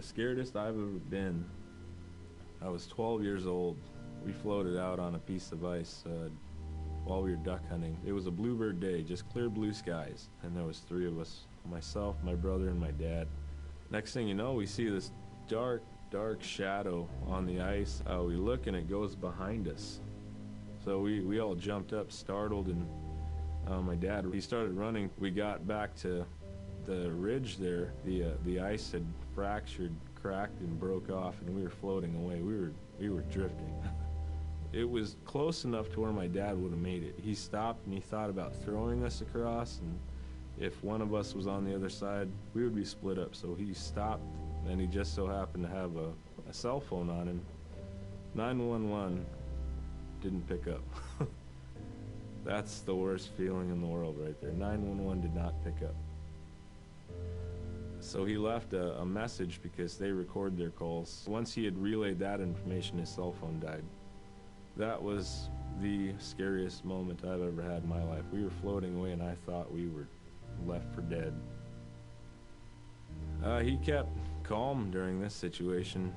The scaredest I've ever been, I was 12 years old. We floated out on a piece of ice while we were duck hunting. It was a bluebird day, just clear blue skies, and there was 3 of us, myself, my brother, and my dad. Next thing you know, we see this dark shadow on the ice. We look and it goes behind us. So we all jumped up, startled, and my dad, he started running. We got back to the ridge there. The ice had fractured, cracked, and broke off, and we were floating away. We were drifting. It was close enough to where my dad would have made it. He stopped and he thought about throwing us across, and if one of us was on the other side, we would be split up. So he stopped, and he just so happened to have a cell phone on him. 911 didn't pick up. That's the worst feeling in the world right there. 911 did not pick up. So he left a message because they record their calls. Once he had relayed that information, his cell phone died. That was the scariest moment I've ever had in my life. We were floating away and I thought we were left for dead. He kept calm during this situation.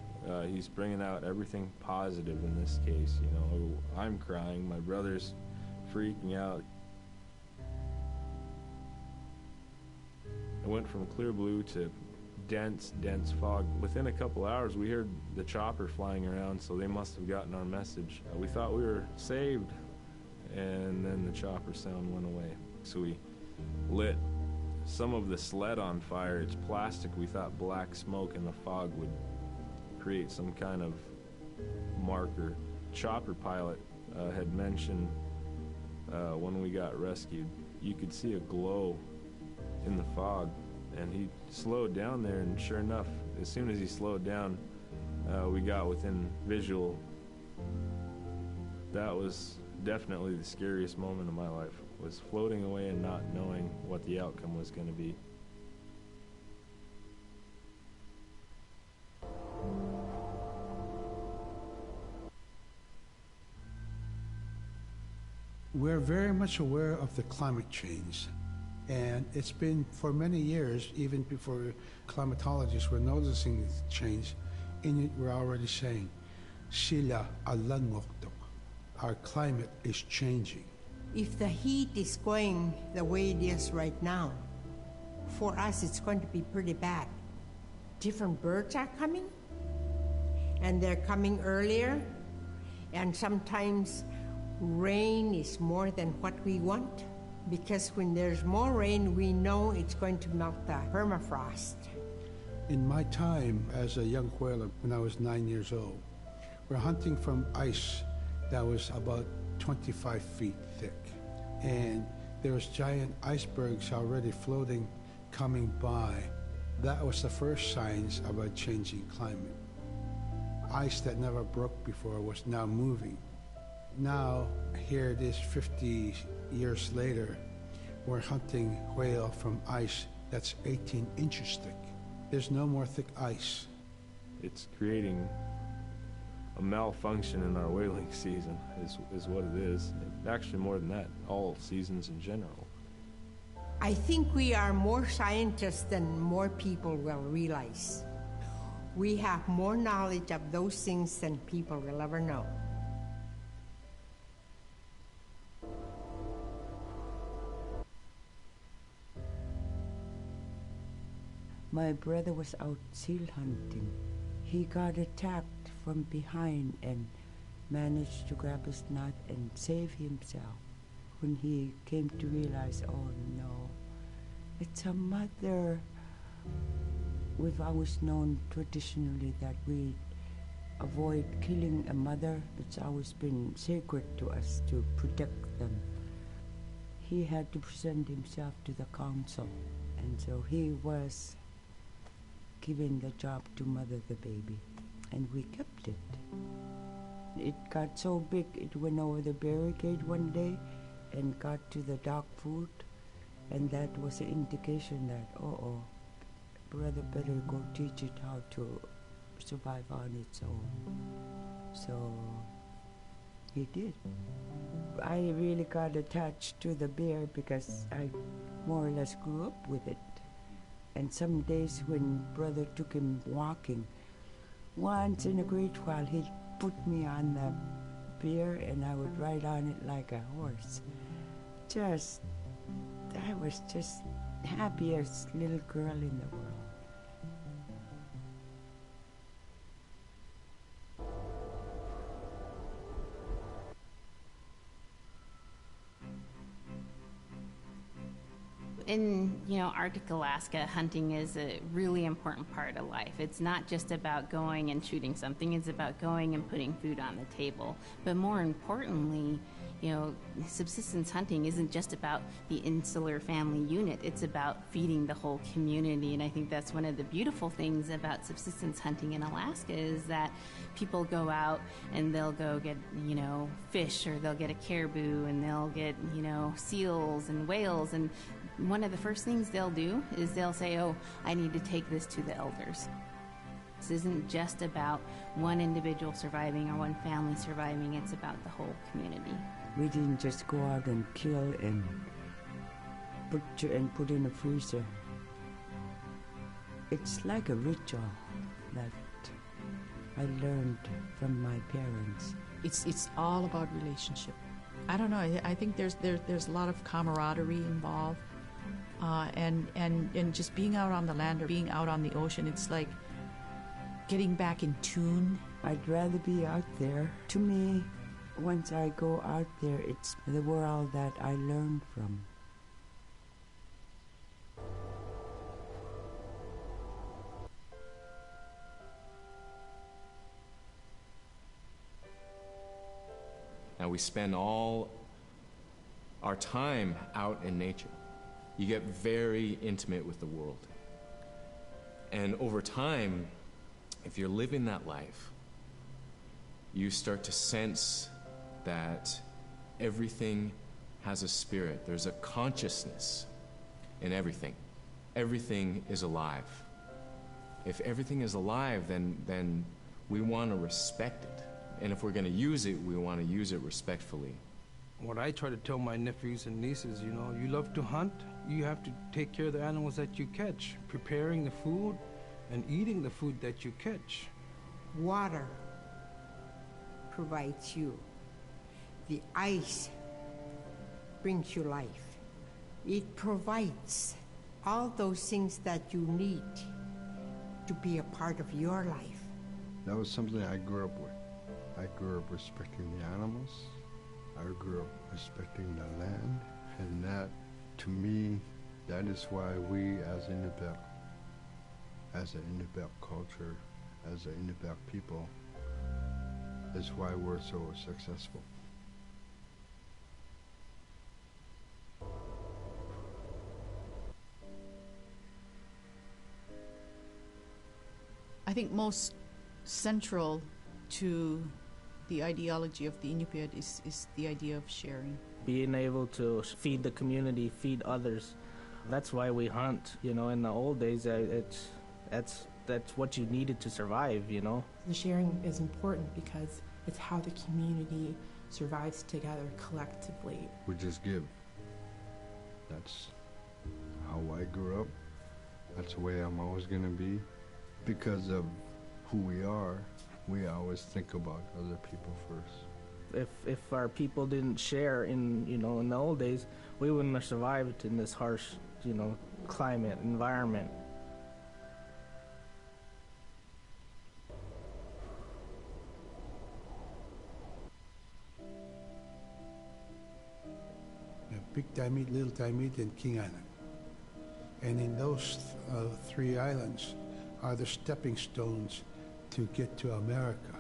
He's bringing out everything positive in this case. You know, I'm crying, my brother's freaking out. It went from clear blue to dense fog. Within a couple hours, we heard the chopper flying around, so they must have gotten our message. We thought we were saved, and then the chopper sound went away. So we lit some of the sled on fire. It's plastic. We thought black smoke in the fog would create some kind of marker. Chopper pilot had mentioned when we got rescued, you could see a glow in the fog, and he slowed down there, and sure enough, as soon as he slowed down, we got within visual. That was definitely the scariest moment of my life, was floating away and not knowing what the outcome was going to be. We're very much aware of the climate change, and it's been for many years, even before climatologists were noticing the change. Inuit were already saying, "Sila alangoktok." Our climate is changing. If the heat is going the way it is right now, for us it's going to be pretty bad. Different birds are coming, and they're coming earlier, and sometimes rain is more than what we want, because when there's more rain, we know it's going to melt the permafrost. In my time as a young whaler, when I was 9 years old, we're hunting from ice that was about 25 feet thick. And there was giant icebergs already floating, coming by. That was the first signs of a changing climate. Ice that never broke before was now moving. Now, here it is 50 years later, we're hunting whale from ice that's 18 inches thick. There's no more thick ice. It's creating a malfunction in our whaling season, is what it is. Actually, more than that, all seasons in general. I think we are more scientists than more people will realize. We have more knowledge of those things than people will ever know. My brother was out seal hunting. He got attacked from behind and managed to grab his knot and save himself. When he came to realize, oh no, it's a mother. We've always known traditionally that we avoid killing a mother. It's always been sacred to us to protect them. He had to present himself to the council, and so he was given the job to mother the baby, and we kept it. It got so big it went over the barricade one day and got to the dog food, and that was an indication that, oh, brother better go teach it how to survive on its own. So he did. I really got attached to the bear because I more or less grew up with it. And some days when brother took him walking, once in a great while he'd put me on the bear and I would ride on it like a horse. I was just happiest little girl in the world. In, Arctic Alaska, hunting is a really important part of life. It's not just about going and shooting something, it's about going and putting food on the table. But more importantly, subsistence hunting isn't just about the insular family unit, it's about feeding the whole community. And I think that's one of the beautiful things about subsistence hunting in Alaska is that people go out and they'll go get, fish, or they'll get a caribou, and they'll get, seals and whales. And one of the first things they'll do is they'll say, oh, I need to take this to the elders. This isn't just about one individual surviving or one family surviving, it's about the whole community. We didn't just go out and kill and put in a freezer. It's like a ritual that I learned from my parents. It's all about relationship. I don't know. I think there's a lot of camaraderie involved, and just being out on the land or being out on the ocean. It's like getting back in tune. I'd rather be out there. To me, once I go out there, it's the world that I learn from. Now we spend all our time out in nature. You get very intimate with the world. And over time, if you're living that life, you start to sense that everything has a spirit. There's a consciousness in everything. Everything is alive. If everything is alive, then we want to respect it. And if we're going to use it, we want to use it respectfully. What I try to tell my nephews and nieces, you love to hunt, you have to take care of the animals that you catch, preparing the food and eating the food that you catch. Water provides you. The ice brings you life. It provides all those things that you need to be a part of your life. That was something I grew up with. I grew up respecting the animals. I grew up respecting the land. And that, to me, that is why we as an Inupiaq culture, as an Inupiaq people, is why we're so successful. I think most central to the ideology of the Inupiat is the idea of sharing. Being able to feed the community, feed others. That's why we hunt. In the old days, that's what you needed to survive, The sharing is important because it's how the community survives together collectively. We just give. That's how I grew up. That's the way I'm always going to be. Because of who we are, we always think about other people first. If our people didn't share in the old days, we wouldn't have survived in this harsh, climate, environment. Big Diamond, Little Diamond, and King Island. And in those three islands are the stepping stones to get to America.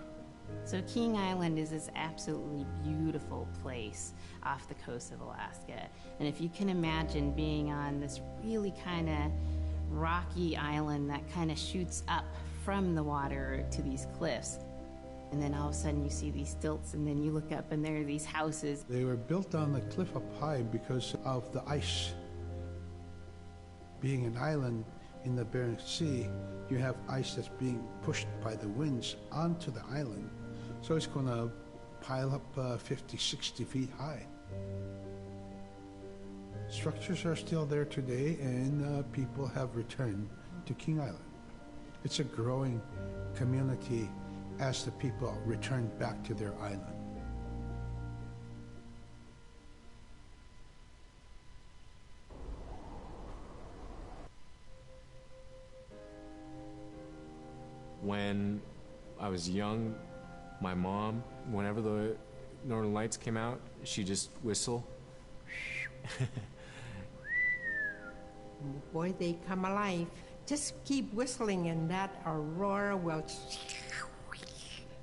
So King Island is this absolutely beautiful place off the coast of Alaska. And if you can imagine being on this really kind of rocky island that kind of shoots up from the water to these cliffs, and then all of a sudden you see these stilts, and then you look up and there are these houses. They were built on the cliff up high because of the ice. Being an island in the Bering Sea, you have ice that's being pushed by the winds onto the island. So it's going to pile up 50, 60 feet high. Structures are still there today, and people have returned to King Island. It's a growing community as the people return back to their island. When I was young, my mom, whenever the Northern Lights came out, she'd just whistle. Boy, they come alive. Just keep whistling and that aurora will,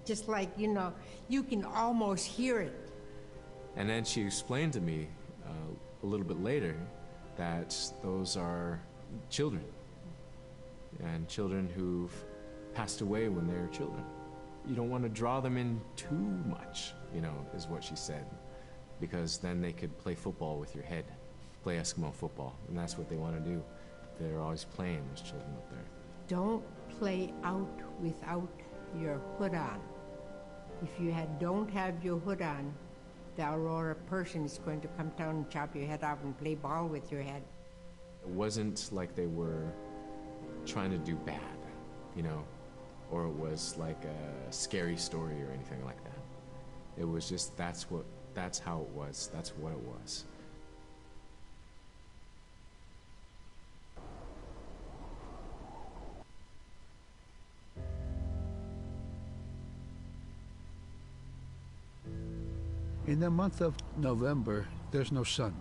just like, you know, you can almost hear it. And then she explained to me a little bit later that those are children, and children who've passed away when they were children. You don't want to draw them in too much, you know, is what she said, because then they could play football with your head, play Eskimo football, and that's what they want to do. They're always playing, those children up there. Don't play out without your hood on. If you don't have your hood on, the aurora person is going to come down and chop your head off and play ball with your head. It wasn't like they were trying to do bad, you know, or it was like a scary story or anything like that. It was just, that's how it was, that's what it was. In the month of November, there's no sun.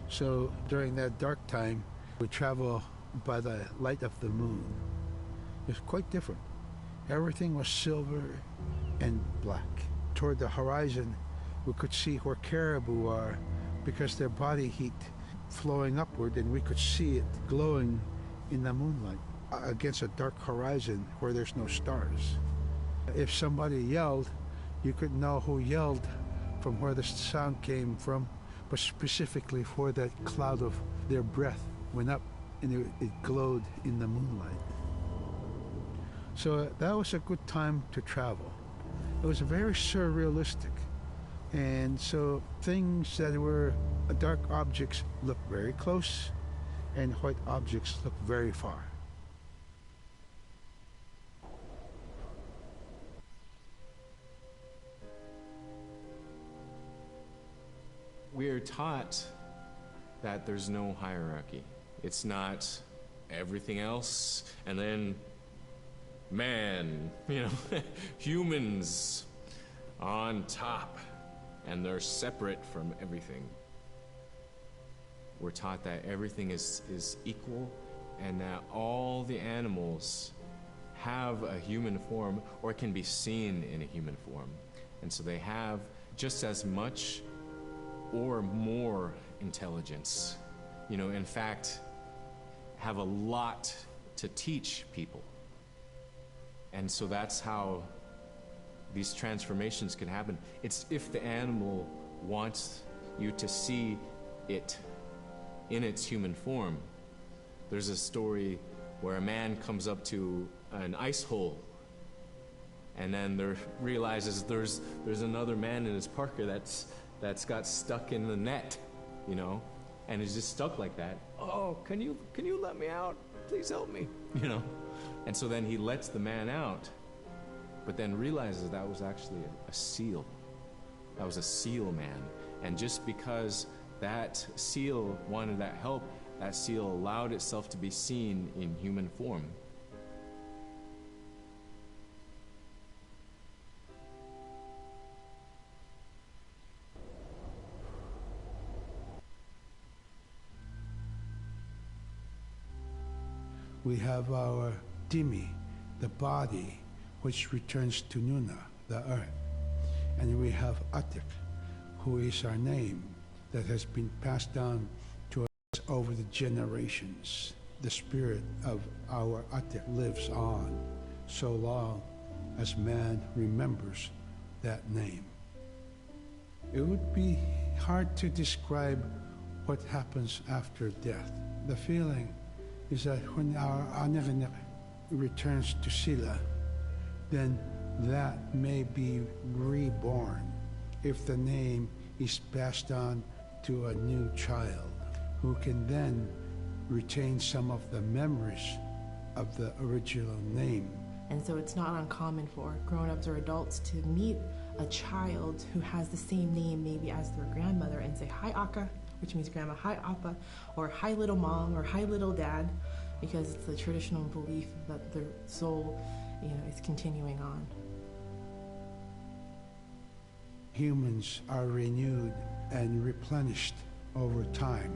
So during that dark time, we travel by the light of the moon. It's quite different. Everything was silver and black. Toward the horizon, we could see where caribou are because their body heat flowing upward, and we could see it glowing in the moonlight against a dark horizon where there's no stars. If somebody yelled, you could know who yelled from where the sound came from, but specifically where that cloud of their breath went up and it glowed in the moonlight. So that was a good time to travel. It was very surrealistic. And so things that were dark objects looked very close, and white objects looked very far. We're taught that there's no hierarchy. It's not everything else and then man, you know, humans on top, and they're separate from everything. We're taught that everything is equal, and that all the animals have a human form or can be seen in a human form. And so they have just as much or more intelligence, you know, in fact, have a lot to teach people. And so that's how these transformations can happen. It's if the animal wants you to see it in its human form. There's a story where a man comes up to an ice hole, and then there realizes there's another man in his parka that's got stuck in the net, you know, and is just stuck like that. Oh, can you let me out? Please help me, you know. And so then he lets the man out, but then realizes that was actually a seal. That was a seal man. And just because that seal wanted that help, that seal allowed itself to be seen in human form. We have our Dimi, the body, which returns to Nuna, the earth. And we have Atik, who is our name that has been passed down to us over the generations. The spirit of our Atik lives on so long as man remembers that name. It would be hard to describe what happens after death. The feeling is that when our Anik returns to Sila, then that may be reborn if the name is passed on to a new child. who can then retain some of the memories of the original name. And so it's not uncommon for grown-ups or adults to meet a child who has the same name maybe as their grandmother and say, "Hi, Aka," which means grandma, "Hi, Appa," or "Hi, little mom," or "Hi, little dad," because it's the traditional belief that the soul, is continuing on. Humans are renewed and replenished over time,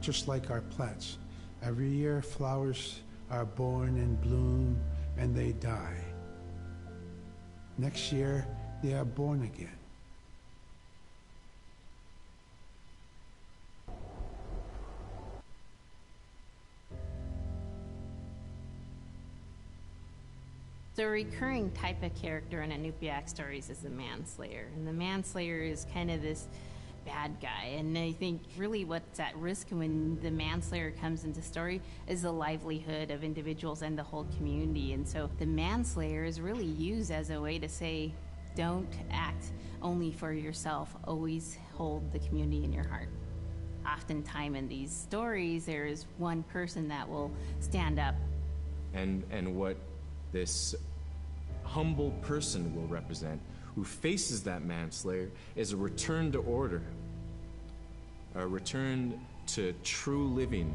just like our plants. Every year, flowers are born and bloom and they die. Next year, they are born again. The recurring type of character in Inupiaq stories is the manslayer. And the manslayer is kind of this bad guy. And I think really what's at risk when the manslayer comes into story is the livelihood of individuals and the whole community. And so the manslayer is really used as a way to say, don't act only for yourself, always hold the community in your heart. Oftentimes in these stories, there is one person that will stand up. And what this humble person will represent, who faces that manslayer, is a return to order, a return to true living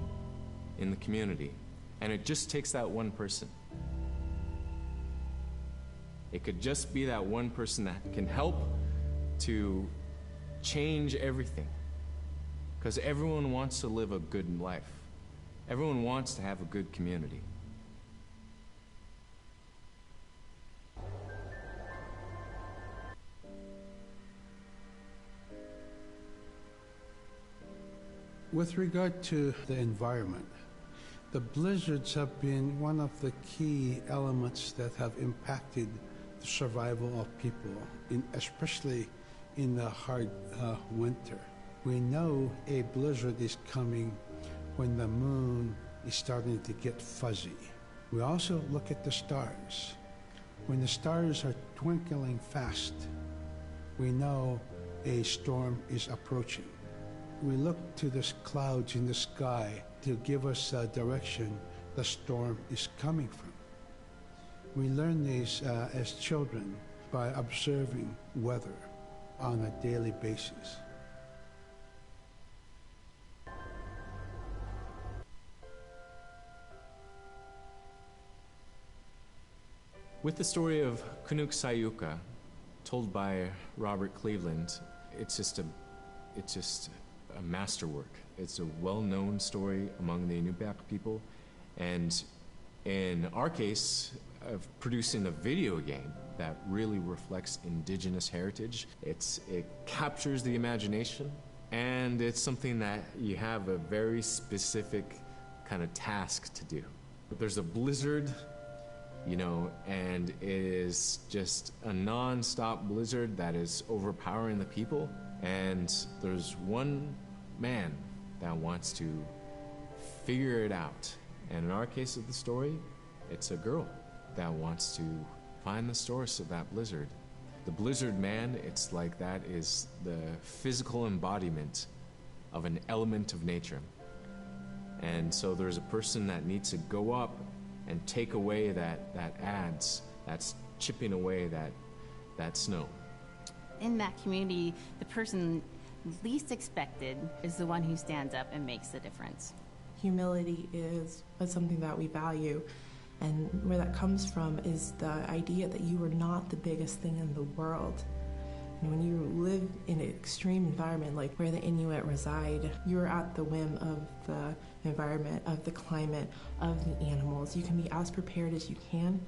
in the community. And it just takes that one person. It could just be that one person that can help to change everything. Because everyone wants to live a good life. Everyone wants to have a good community. With regard to the environment, the blizzards have been one of the key elements that have impacted the survival of people, especially in the hard winter. We know a blizzard is coming when the moon is starting to get fuzzy. We also look at the stars. When the stars are twinkling fast, we know a storm is approaching. We look to the clouds in the sky to give us a direction the storm is coming from. We learn these as children by observing weather on a daily basis. With the story of Kunuk Sayuka, told by Robert Cleveland, it's just a masterwork. It's a well-known story among the Inupiaq people, and in our case, of producing a video game that really reflects indigenous heritage. It captures the imagination, and it's something that you have a very specific kind of task to do. But there's a blizzard, and it is just a non-stop blizzard that is overpowering the people, and there's one man that wants to figure it out. And in our case of the story, it's a girl that wants to find the source of that blizzard. The blizzard man, it's like that is the physical embodiment of an element of nature. And so there's a person that needs to go up and take away that's chipping away that snow. In that community, the person least expected is the one who stands up and makes the difference. Humility is something that we value, and where that comes from is the idea that you are not the biggest thing in the world. And when you live in an extreme environment like where the Inuit reside, you're at the whim of the environment, of the climate, of the animals. You can be as prepared as you can,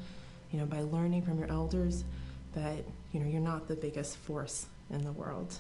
by learning from your elders, but you're not the biggest force in the world.